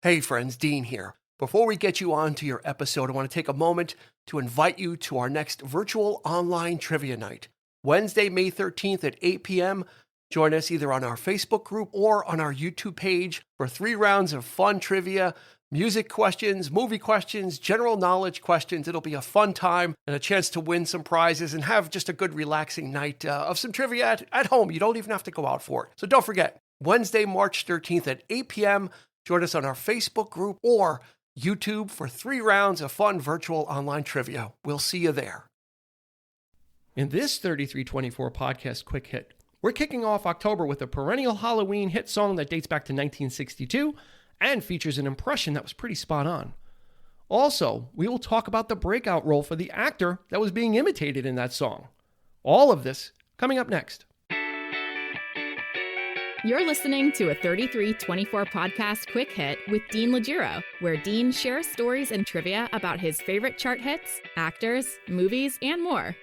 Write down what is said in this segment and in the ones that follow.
Hey friends, Dean here. Before we get you on to your episode, I want to take a moment to invite you to our next virtual online trivia night. Wednesday, May 13th at 8 p.m. Join us either on our Facebook group or on our YouTube page for 3 rounds of fun trivia, music questions, movie questions, general knowledge questions. It'll be a fun time and a chance to win some prizes and have just a good relaxing night of some trivia at home. You don't even have to go out for it. So don't forget, Wednesday, March 13th at 8 p.m. Join us on our Facebook group or YouTube for 3 rounds of fun virtual online trivia. We'll see you there. In this 3324 podcast quick hit, we're kicking off October with a perennial Halloween hit song that dates back to 1962 and features an impression that was pretty spot on. Also, we will talk about the breakout role for the actor that was being imitated in that song. All of this coming up next. You're listening to a 3324 podcast quick hit with Dean Legiro, where Dean shares stories and trivia about his favorite chart hits, actors, movies, and more.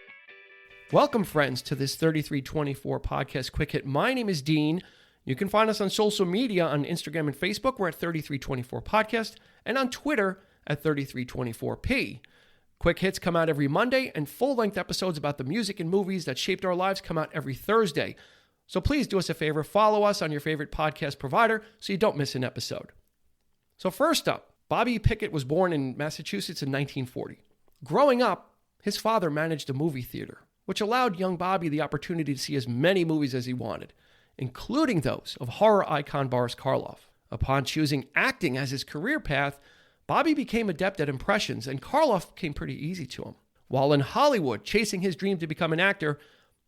Welcome, friends, to this 3324 podcast quick hit. My name is Dean. You can find us on social media on Instagram and Facebook. We're at 3324 podcast, and on Twitter at 3324p. Quick hits come out every Monday, and full-length episodes about the music and movies that shaped our lives come out every Thursday. So please do us a favor, follow us on your favorite podcast provider so you don't miss an episode. So first up, Bobby Pickett was born in Massachusetts in 1940. Growing up, his father managed a movie theater, which allowed young Bobby the opportunity to see as many movies as he wanted, including those of horror icon Boris Karloff. Upon choosing acting as his career path, Bobby became adept at impressions, and Karloff came pretty easy to him. While in Hollywood, chasing his dream to become an actor,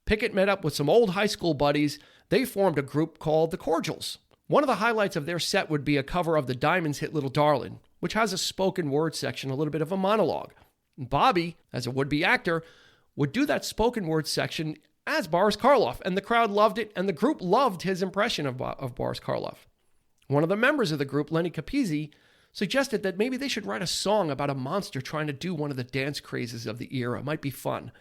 Pickett met up with some old high school buddies. They formed a group called the Cordials. One of the highlights of their set would be a cover of the Diamonds' hit Little Darlin', which has a spoken word section, a little bit of a monologue. Bobby, as a would-be actor, would do that spoken word section as Boris Karloff, and the crowd loved it, and the group loved his impression of Boris Karloff. One of the members of the group, Lenny Capizzi, suggested that maybe they should write a song about a monster trying to do one of the dance crazes of the era. It might be fun.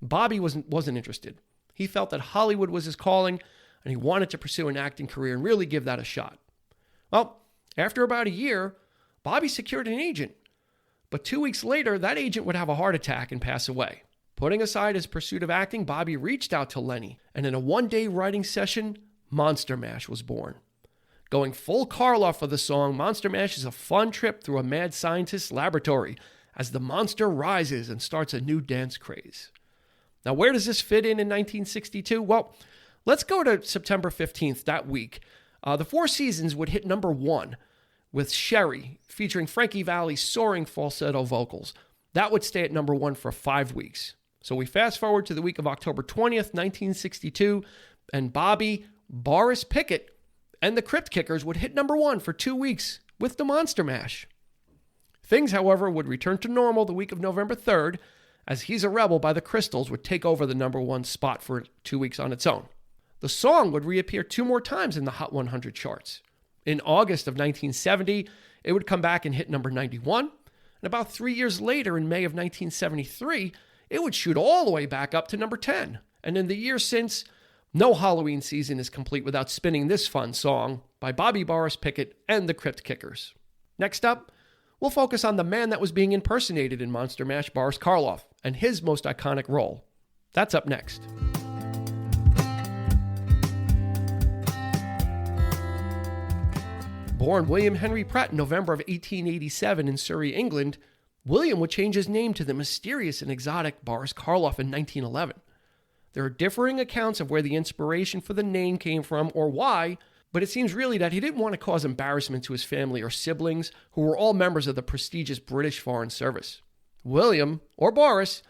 Bobby wasn't interested. He felt that Hollywood was his calling, and he wanted to pursue an acting career and really give that a shot. Well, after about a year, Bobby secured an agent. But 2 weeks later, that agent would have a heart attack and pass away. Putting aside his pursuit of acting, Bobby reached out to Lenny, and in a one-day writing session, Monster Mash was born. Going full Karloff for the song, Monster Mash is a fun trip through a mad scientist's laboratory as the monster rises and starts a new dance craze. Now, where does this fit in 1962? Well, let's go to September 15th, that week. The Four Seasons would hit number 1 with Sherry, featuring Frankie Valli's soaring falsetto vocals. That would stay at number 1 for 5 weeks. So we fast forward to the week of October 20th, 1962, and Bobby, Boris Pickett, and the Crypt Kickers would hit number 1 for 2 weeks with the Monster Mash. Things, however, would return to normal the week of November 3rd, as He's a Rebel by the Crystals would take over the number 1 spot for 2 weeks on its own. The song would reappear 2 more times in the Hot 100 charts. In August of 1970, it would come back and hit number 91, and about 3 years later, in May of 1973, it would shoot all the way back up to number 10. And in the years since, no Halloween season is complete without spinning this fun song by Bobby Boris Pickett and the Crypt Kickers. Next up, we'll focus on the man that was being impersonated in Monster Mash, Boris Karloff, and his most iconic role. That's up next. Born William Henry Pratt in November of 1887 in Surrey, England, William would change his name to the mysterious and exotic Boris Karloff in 1911. There are differing accounts of where the inspiration for the name came from or why, but it seems really that he didn't want to cause embarrassment to his family or siblings, who were all members of the prestigious British Foreign Service. William, or Boris,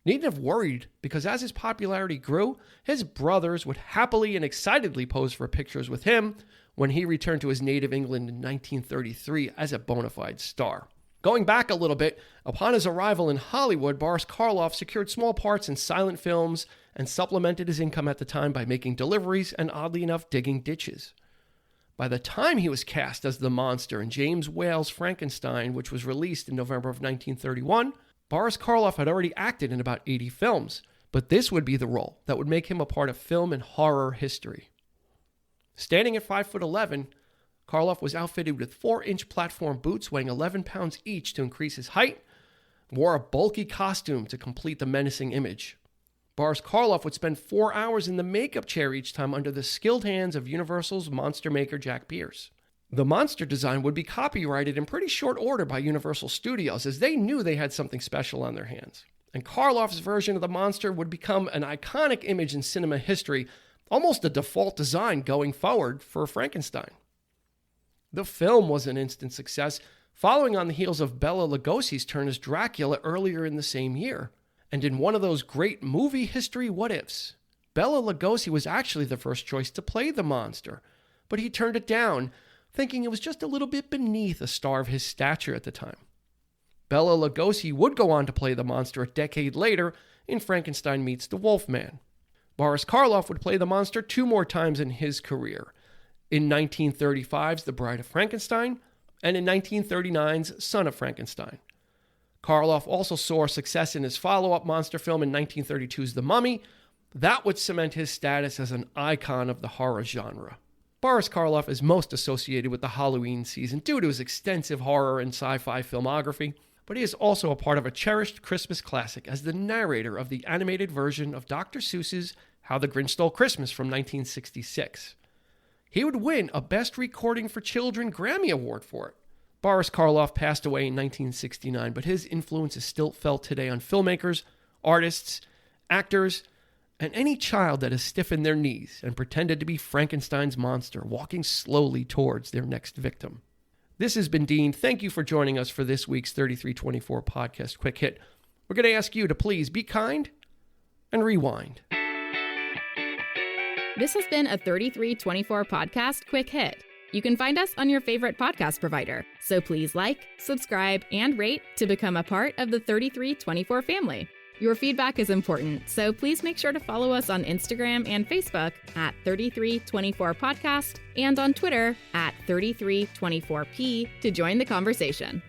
needn't have worried because as his popularity grew, his brothers would happily and excitedly pose for pictures with him when he returned to his native England in 1933 as a bona fide star. Going back a little bit, upon his arrival in Hollywood, Boris Karloff secured small parts in silent films and supplemented his income at the time by making deliveries and, oddly enough, digging ditches. By the time he was cast as the monster in James Whale's Frankenstein, which was released in November of 1931, Boris Karloff had already acted in about 80 films, but this would be the role that would make him a part of film and horror history. Standing at 5'11", Karloff was outfitted with 4-inch platform boots weighing 11 pounds each to increase his height, wore a bulky costume to complete the menacing image. Boris Karloff would spend 4 hours in the makeup chair each time under the skilled hands of Universal's monster maker Jack Pierce. The monster design would be copyrighted in pretty short order by Universal Studios, as they knew they had something special on their hands. And Karloff's version of the monster would become an iconic image in cinema history, almost a default design going forward for Frankenstein. The film was an instant success, following on the heels of Bela Lugosi's turn as Dracula earlier in the same year. And in one of those great movie history what-ifs, Bela Lugosi was actually the first choice to play the monster, but he turned it down, thinking it was just a little bit beneath a star of his stature at the time. Bela Lugosi would go on to play the monster a decade later in Frankenstein Meets the Wolfman. Boris Karloff would play the monster 2 more times in his career, in 1935's The Bride of Frankenstein and in 1939's Son of Frankenstein. Karloff also saw success in his follow-up monster film in 1932's The Mummy. That would cement his status as an icon of the horror genre. Boris Karloff is most associated with the Halloween season due to his extensive horror and sci-fi filmography, but he is also a part of a cherished Christmas classic as the narrator of the animated version of Dr. Seuss's How the Grinch Stole Christmas from 1966. He would win a Best Recording for Children Grammy Award for it. Boris Karloff passed away in 1969, but his influence is still felt today on filmmakers, artists, actors, and any child that has stiffened their knees and pretended to be Frankenstein's monster walking slowly towards their next victim. This has been Dean. Thank you for joining us for this week's 3324 Podcast Quick Hit. We're going to ask you to please be kind and rewind. This has been a 3324 Podcast Quick Hit. You can find us on your favorite podcast provider, so please like, subscribe, and rate to become a part of the 3324 family. Your feedback is important, so please make sure to follow us on Instagram and Facebook at 3324 Podcast and on Twitter at 3324P to join the conversation.